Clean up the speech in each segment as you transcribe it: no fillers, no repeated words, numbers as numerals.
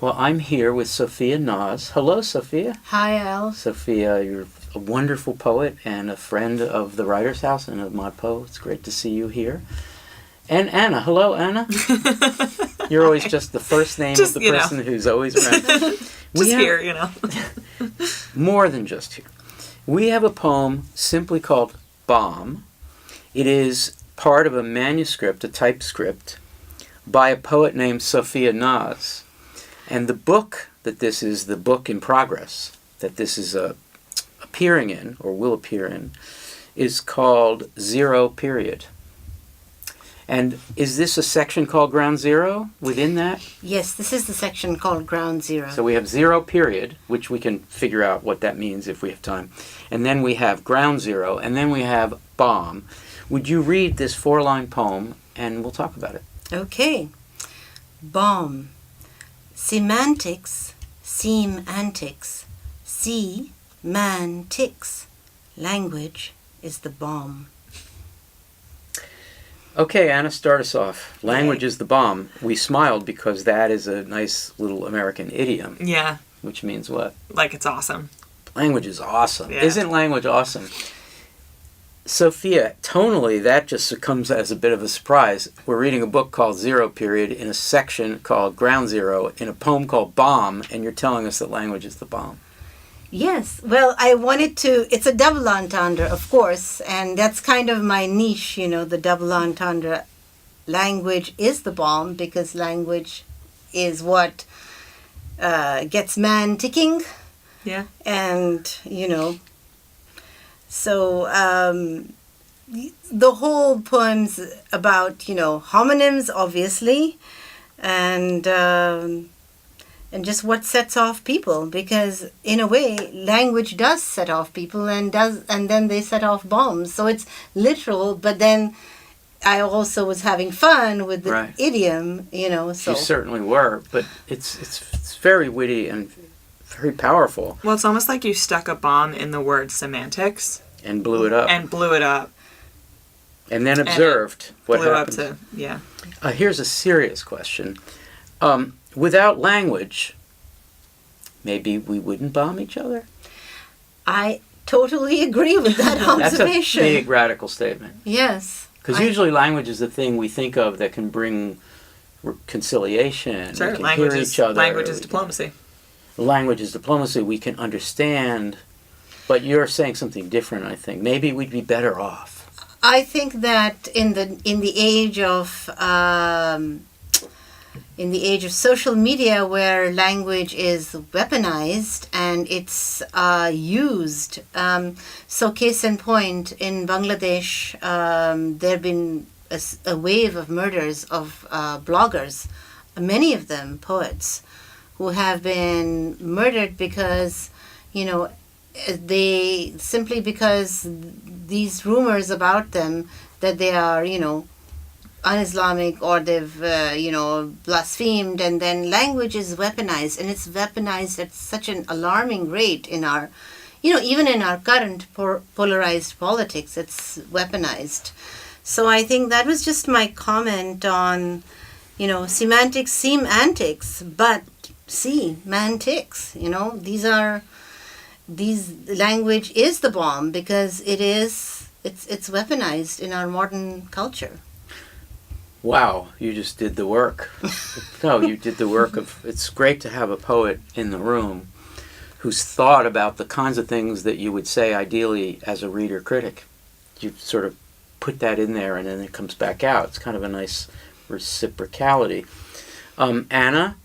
Well, I'm here with Sophia Naz. Hello, Sophia. Hi, Al. Sophia, you're a wonderful poet and a friend of the Writers' House and of ModPo. It's great to see you here. And Anna. Hello, Anna. You're always just the first name of the person who's always around. Here. More than just here. We have a poem simply called Bomb. It is part of a manuscript, a typescript, by a poet named Sophia Naz. And the book that this is, the book in progress, that this is appearing in, or will appear in, is called Zero Period. And is this a section called Ground Zero within that? Yes, this is the section called Ground Zero. So we have Zero Period, which we can figure out what that means if we have time. And then we have Ground Zero, and then we have Bomb. Would you read this 4-line poem, and we'll talk about it? Okay. Bomb. Semantics seem antics. See-man-tics. Language is the bomb. Okay, Anna, start us off. Language is the bomb. We smiled because that is a nice little American idiom. Yeah. Which means what? Like it's awesome. Language is awesome. Yeah. Isn't language awesome? Sophia, tonally, that just comes as a bit of a surprise. We're reading a book called Zero Period in a section called Ground Zero in a poem called Bomb, and you're telling us that language is the bomb. Yes. Well, I wanted to... It's a double entendre, of course, and that's kind of my niche, the double entendre. Language is the bomb because language is what gets man ticking. Yeah. And, so the whole poem's about, homonyms, obviously, and just what sets off people, because in a way language does set off people and then they set off bombs. So it's literal, but then I also was having fun with the idiom, so You certainly were, but it's very witty and very powerful. Well, it's almost like you stuck a bomb in the word semantics. And blew it up. And blew it up. And then observed what happened. Blew up to, yeah. Here's a serious question. Without language, maybe we wouldn't bomb each other? I totally agree with that observation. That's a big radical statement. Yes. Because usually language is the thing we think of that can bring reconciliation. Sure, we can hear each other. Language is diplomacy. Language is diplomacy. We can understand. But you're saying something different, I think. Maybe we'd be better off. I think that in the age of social media, where language is weaponized and it's used. So case in point, in Bangladesh, there have been a wave of murders of bloggers, many of them poets, who have been murdered because, because these rumors about them that they are, un-Islamic or they've, blasphemed, and then language is weaponized, and it's weaponized at such an alarming rate in our, even in our current polarized politics, it's weaponized. So I think that was just my comment on, semantics seem antics, but semantics, these language is the bomb because it's weaponized in our modern culture. Wow, you just did the work. No, you did the work of... It's great to have a poet in the room who's thought about the kinds of things that you would say ideally as a reader critic. You sort of put that in there and then it comes back out. It's kind of a nice reciprocality. Anna,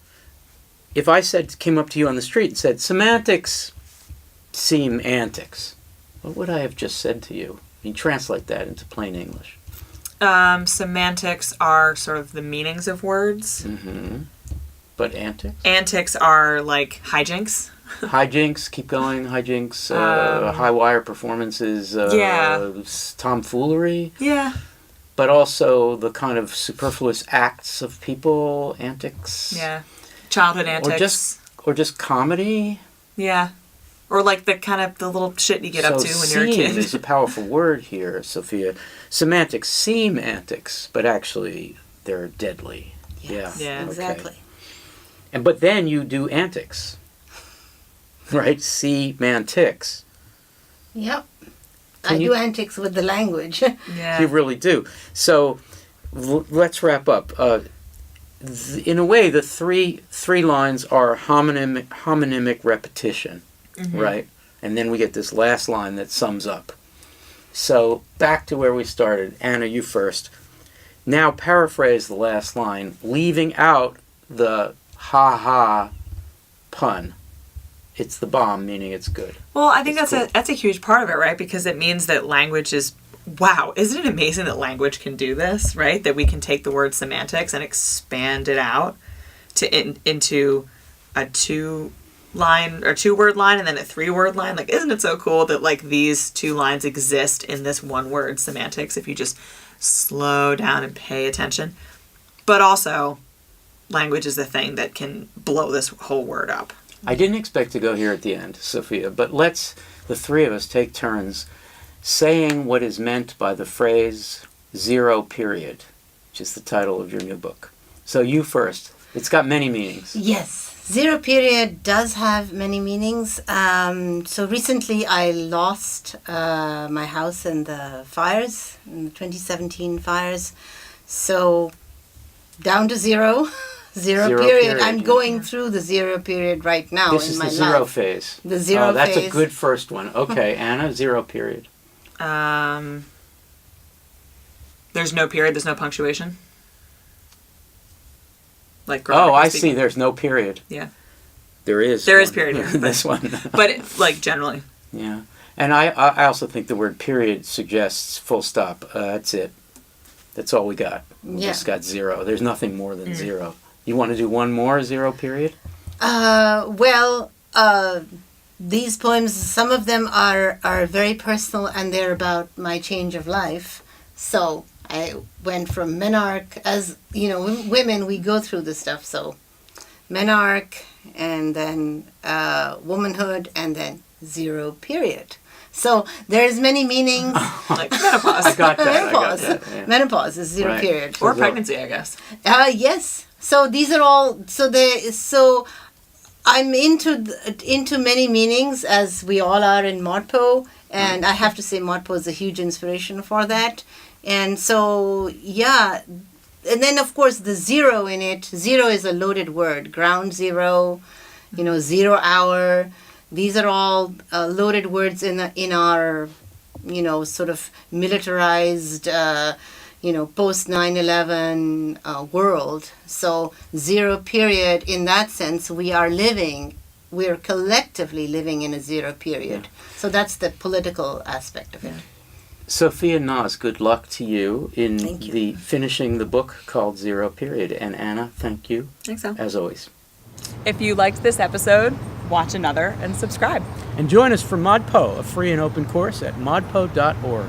if I came up to you on the street and said, semantics seem antics, what would I have just said to you? Translate that into plain English. Semantics are sort of the meanings of words. Mm-hmm. But antics? Antics are like hijinks. Hijinks, keep going, hijinks, high wire performances, tomfoolery. Yeah. But also the kind of superfluous acts of people, antics. Yeah. Childhood antics. Or just comedy. Yeah. Or like the little shit you get up to when you're a kid. Is a powerful word here, Sophia. Semantics seem antics, but actually they're deadly. Yes. Yeah. Exactly. But then you do antics, right? Semantics. Yep. Can I you- do antics with the language. Yeah. You really do. So let's wrap up. In a way, the three lines are homonymic repetition, right? And then we get this last line that sums up. So back to where we started. Anna, you first. Now paraphrase the last line, leaving out the ha-ha pun. It's the bomb, meaning it's good. Well, I think It's that's a huge part of it, right? Because it means that language is, wow, isn't it amazing that language can do this, right? That we can take the word semantics and expand it out into a 2-line or 2-word line and then a 3-word line. Like, isn't it so cool that like these 2 lines exist in this one word, semantics, if you just slow down and pay attention? But also, language is the thing that can blow this whole word up. I didn't expect to go here at the end, Sophia, but let's, the three of us, take turns saying what is meant by the phrase 0 period, which is the title of your new book. So you first. It's got many meanings. Yes, 0 period does have many meanings. So recently I lost my house in the fires, in the 2017 fires. So down to 0. 0 period. I'm yeah. going through the 0 period right now This in is my the 0 life. phase. The 0 That's phase. a good first one. Okay, Anna, 0 period. There's no period, there's no punctuation. Like Oh, I speaking. see. There's no period. Yeah. There is. There is one. period here, This one. But like generally. Yeah. And I also think the word period suggests full stop. That's it. That's all we got. We Yeah. just got 0. There's nothing more than 0. You want to do one more 0 period? These poems, some of them are very personal and they're about my change of life. So I went from menarche, as you know, women, we go through this stuff. So menarche, and then womanhood, and then 0 period. So there's many meanings. Like menopause. I got that. Menopause. Yeah. Menopause is 0 Right. period. Or pregnancy, I guess. Yes. So these are all. So I'm into many meanings, as we all are in ModPo, and I have to say ModPo is a huge inspiration for that. And so yeah, and then of course the 0 in it. 0 is a loaded word. Ground zero, 0 hour. These are all loaded words in our sort of militarized post 9/11 world. So 0 period, in that sense, we're collectively living in a 0 period. Yeah. So that's the political aspect of it. Sophia Naz, good luck to you in Thank you. the finishing the book called 0 period. And Anna, thank you, Think so. as always. If you liked this episode, watch another and subscribe. And join us for ModPo, a free and open course at modpo.org.